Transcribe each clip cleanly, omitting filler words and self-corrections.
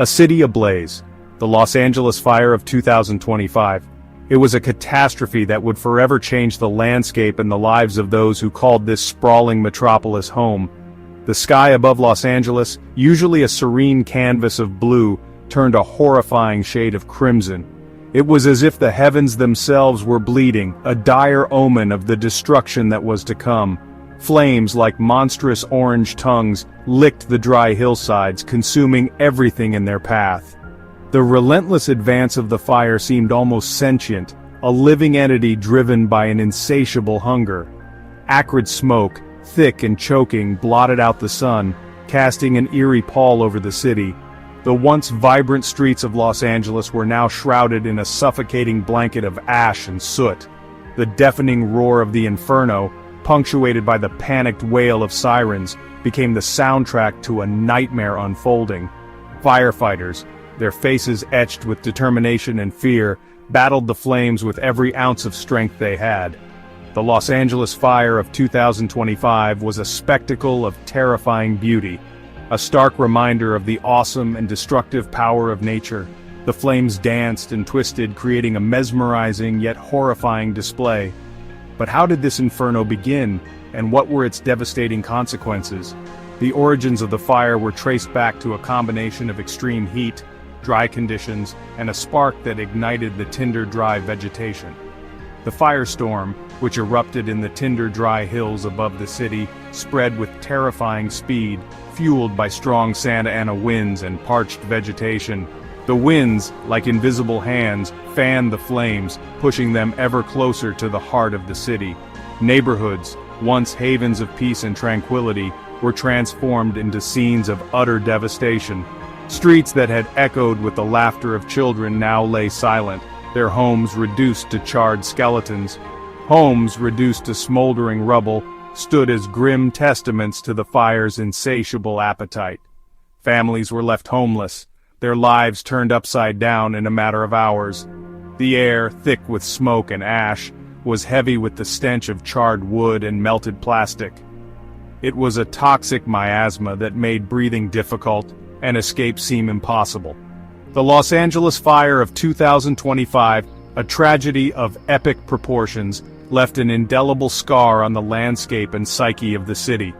A city ablaze. The Los Angeles fire of 2025. It was a catastrophe that would forever change the landscape and the lives of those who called this sprawling metropolis home. The sky above Los Angeles, usually a serene canvas of blue, turned a horrifying shade of crimson. It was as if the heavens themselves were bleeding, a dire omen of the destruction that was to come. Flames like monstrous orange tongues licked the dry hillsides, consuming everything in their path. The relentless advance of the fire seemed almost sentient, a living entity driven by an insatiable hunger. Acrid smoke, thick and choking, blotted out the sun, casting an eerie pall over the city. The once vibrant streets of Los Angeles were now shrouded in a suffocating blanket of ash and soot. The deafening roar of the inferno, punctuated by the panicked wail of sirens, became the soundtrack to a nightmare unfolding. Firefighters, their faces etched with determination and fear, battled the flames with every ounce of strength they had. The Los Angeles fire of 2025 was a spectacle of terrifying beauty, a stark reminder of the awesome and destructive power of nature. The flames danced and twisted, creating a mesmerizing yet horrifying display. But how did this inferno begin, and what were its devastating consequences? The origins of the fire were traced back to a combination of extreme heat, dry conditions, and a spark that ignited the tinder-dry vegetation. The firestorm, which erupted in the tinder-dry hills above the city, spread with terrifying speed, fueled by strong Santa Ana winds and parched vegetation. The winds, like invisible hands, fanned the flames, pushing them ever closer to the heart of the city. Neighborhoods, once havens of peace and tranquility, were transformed into scenes of utter devastation. Streets that had echoed with the laughter of children now lay silent, their homes reduced to charred skeletons. Homes reduced to smoldering rubble stood as grim testaments to the fire's insatiable appetite. Families were left homeless, their lives turned upside down in a matter of hours. The air, thick with smoke and ash, was heavy with the stench of charred wood and melted plastic. It was a toxic miasma that made breathing difficult and escape seem impossible. The Los Angeles fire of 2025, a tragedy of epic proportions, left an indelible scar on the landscape and psyche of the city.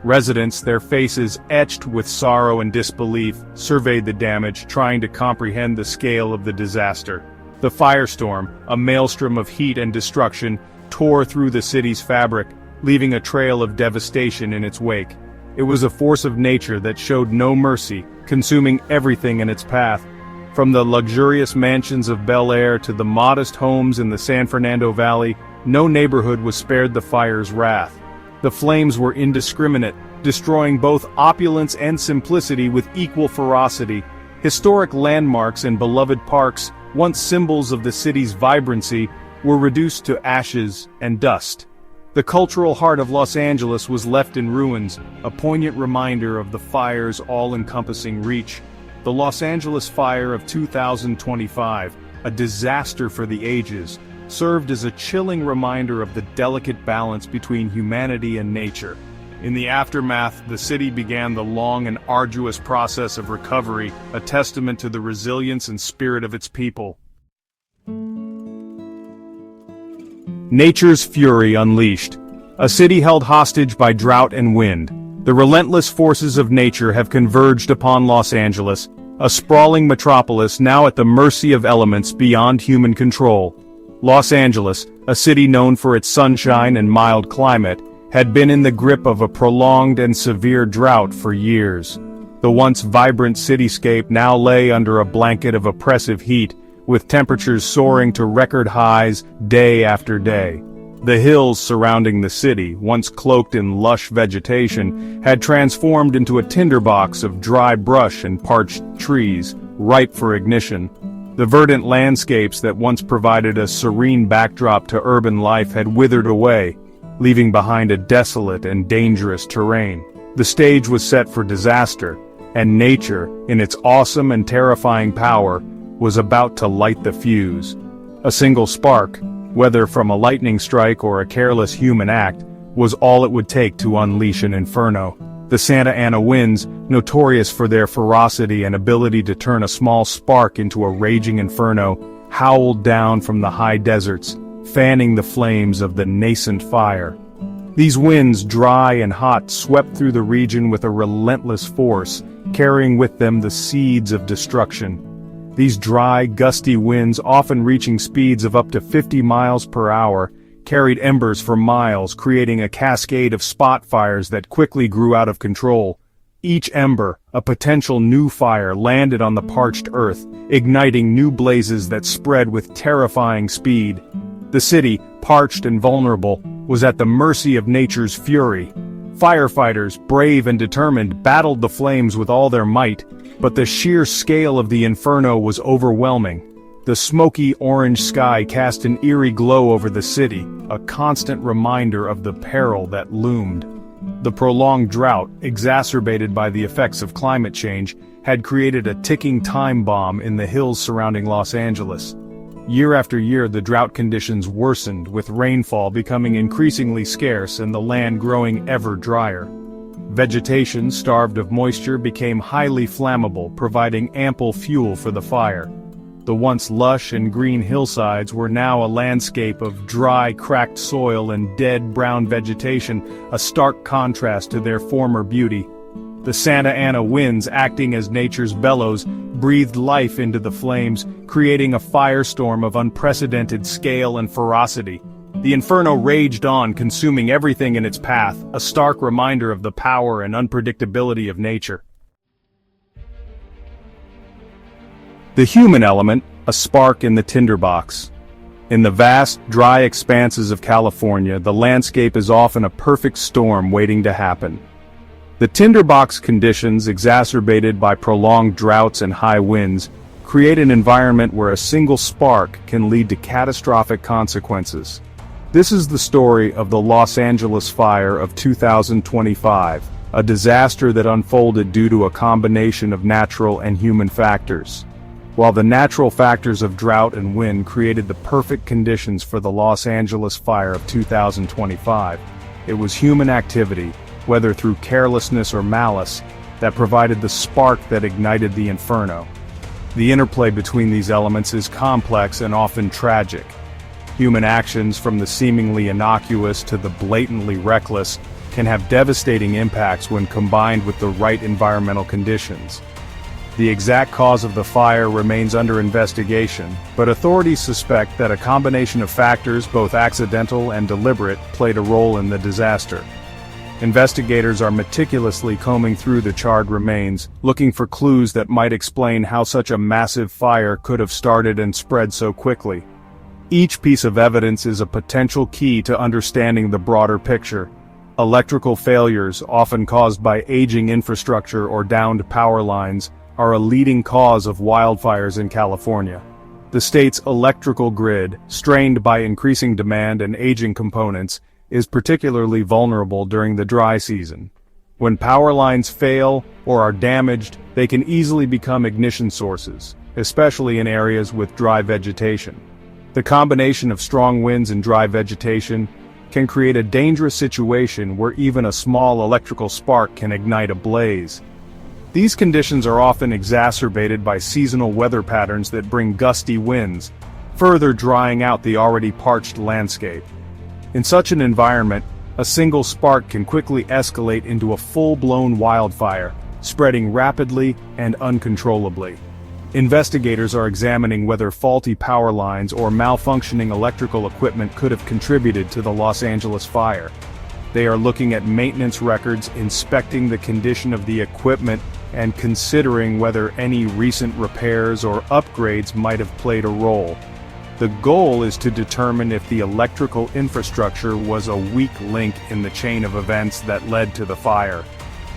Residents, their faces etched with sorrow and disbelief, surveyed the damage, trying to comprehend the scale of the disaster. The firestorm, a maelstrom of heat and destruction, tore through the city's fabric, leaving a trail of devastation in its wake. It was a force of nature that showed no mercy, consuming everything in its path. From the luxurious mansions of Bel Air to the modest homes in the San Fernando Valley, no neighborhood was spared the fire's wrath. The flames were indiscriminate, destroying both opulence and simplicity with equal ferocity. Historic landmarks and beloved parks, once symbols of the city's vibrancy, were reduced to ashes and dust. The cultural heart of Los Angeles was left in ruins, a poignant reminder of the fire's all-encompassing reach. The Los Angeles fire of 2025, a disaster for the ages, served as a chilling reminder of the delicate balance between humanity and nature. In the aftermath, the city began the long and arduous process of recovery, a testament to the resilience and spirit of its people. Nature's fury unleashed. A city held hostage by drought and wind. The relentless forces of nature have converged upon Los Angeles, a sprawling metropolis now at the mercy of elements beyond human control. Los Angeles, a city known for its sunshine and mild climate, had been in the grip of a prolonged and severe drought for years. The once vibrant cityscape now lay under a blanket of oppressive heat, with temperatures soaring to record highs day after day. The hills surrounding the city, once cloaked in lush vegetation, had transformed into a tinderbox of dry brush and parched trees, ripe for ignition. The verdant landscapes that once provided a serene backdrop to urban life had withered away, leaving behind a desolate and dangerous terrain. The stage was set for disaster, and nature, in its awesome and terrifying power, was about to light the fuse. A single spark, whether from a lightning strike or a careless human act, was all it would take to unleash an inferno. The Santa Ana winds, notorious for their ferocity and ability to turn a small spark into a raging inferno, howled down from the high deserts, fanning the flames of the nascent fire. These winds, dry and hot, swept through the region with a relentless force, carrying with them the seeds of destruction. These dry, gusty winds, often reaching speeds of up to 50 miles per hour, carried embers for miles, creating a cascade of spot fires that quickly grew out of control. Each ember, a potential new fire, landed on the parched earth, igniting new blazes that spread with terrifying speed. The city, parched and vulnerable, was at the mercy of nature's fury. Firefighters, brave and determined, battled the flames with all their might, but the sheer scale of the inferno was overwhelming. The smoky orange sky cast an eerie glow over the city, a constant reminder of the peril that loomed. The prolonged drought, exacerbated by the effects of climate change, had created a ticking time bomb in the hills surrounding Los Angeles. Year after year, the drought conditions worsened, with rainfall becoming increasingly scarce and the land growing ever drier. Vegetation, starved of moisture, became highly flammable, providing ample fuel for the fire. The once lush and green hillsides were now a landscape of dry, cracked soil and dead brown vegetation, a stark contrast to their former beauty. The Santa Ana winds, acting as nature's bellows, breathed life into the flames, creating a firestorm of unprecedented scale and ferocity. The inferno raged on, consuming everything in its path, a stark reminder of the power and unpredictability of nature. The human element, a spark in the tinderbox. In the vast, dry expanses of California, the landscape is often a perfect storm waiting to happen. The tinderbox conditions, exacerbated by prolonged droughts and high winds, create an environment where a single spark can lead to catastrophic consequences. This is the story of the Los Angeles fire of 2025, a disaster that unfolded due to a combination of natural and human factors. While the natural factors of drought and wind created the perfect conditions for the Los Angeles fire of 2025, it was human activity, whether through carelessness or malice, that provided the spark that ignited the inferno. The interplay between these elements is complex and often tragic. Human actions, from the seemingly innocuous to the blatantly reckless, can have devastating impacts when combined with the right environmental conditions. The exact cause of the fire remains under investigation, but authorities suspect that a combination of factors, both accidental and deliberate, played a role in the disaster. Investigators are meticulously combing through the charred remains, looking for clues that might explain how such a massive fire could have started and spread so quickly. Each piece of evidence is a potential key to understanding the broader picture. Electrical failures, often caused by aging infrastructure or downed power lines, are a leading cause of wildfires in California. The state's electrical grid, strained by increasing demand and aging components, is particularly vulnerable during the dry season. When power lines fail or are damaged, they can easily become ignition sources, especially in areas with dry vegetation. The combination of strong winds and dry vegetation can create a dangerous situation where even a small electrical spark can ignite a blaze. These conditions are often exacerbated by seasonal weather patterns that bring gusty winds, further drying out the already parched landscape. In such an environment, a single spark can quickly escalate into a full-blown wildfire, spreading rapidly and uncontrollably. Investigators are examining whether faulty power lines or malfunctioning electrical equipment could have contributed to the Los Angeles fire. They are looking at maintenance records, inspecting the condition of the equipment, and considering whether any recent repairs or upgrades might have played a role. The goal is to determine if the electrical infrastructure was a weak link in the chain of events that led to the fire.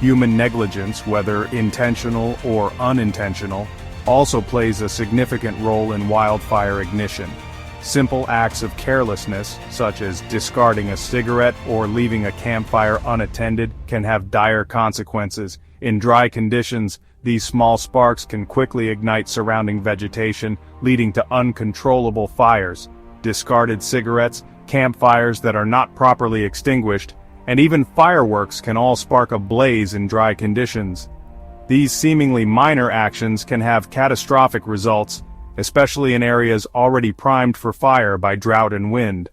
Human negligence, whether intentional or unintentional, also plays a significant role in wildfire ignition. Simple acts of carelessness, such as discarding a cigarette or leaving a campfire unattended, can have dire consequences. In dry conditions, these small sparks can quickly ignite surrounding vegetation, leading to uncontrollable fires. Discarded cigarettes, campfires that are not properly extinguished, and even fireworks can all spark a blaze in dry conditions. These seemingly minor actions can have catastrophic results, especially in areas already primed for fire by drought and wind.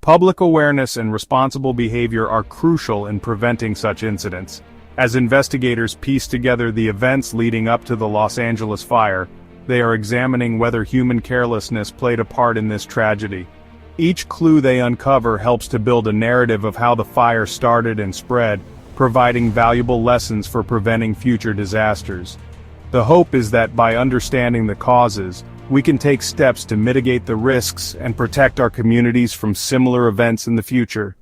Public awareness and responsible behavior are crucial in preventing such incidents. As investigators piece together the events leading up to the Los Angeles fire, they are examining whether human carelessness played a part in this tragedy. Each clue they uncover helps to build a narrative of how the fire started and spread, providing valuable lessons for preventing future disasters. The hope is that by understanding the causes, we can take steps to mitigate the risks and protect our communities from similar events in the future.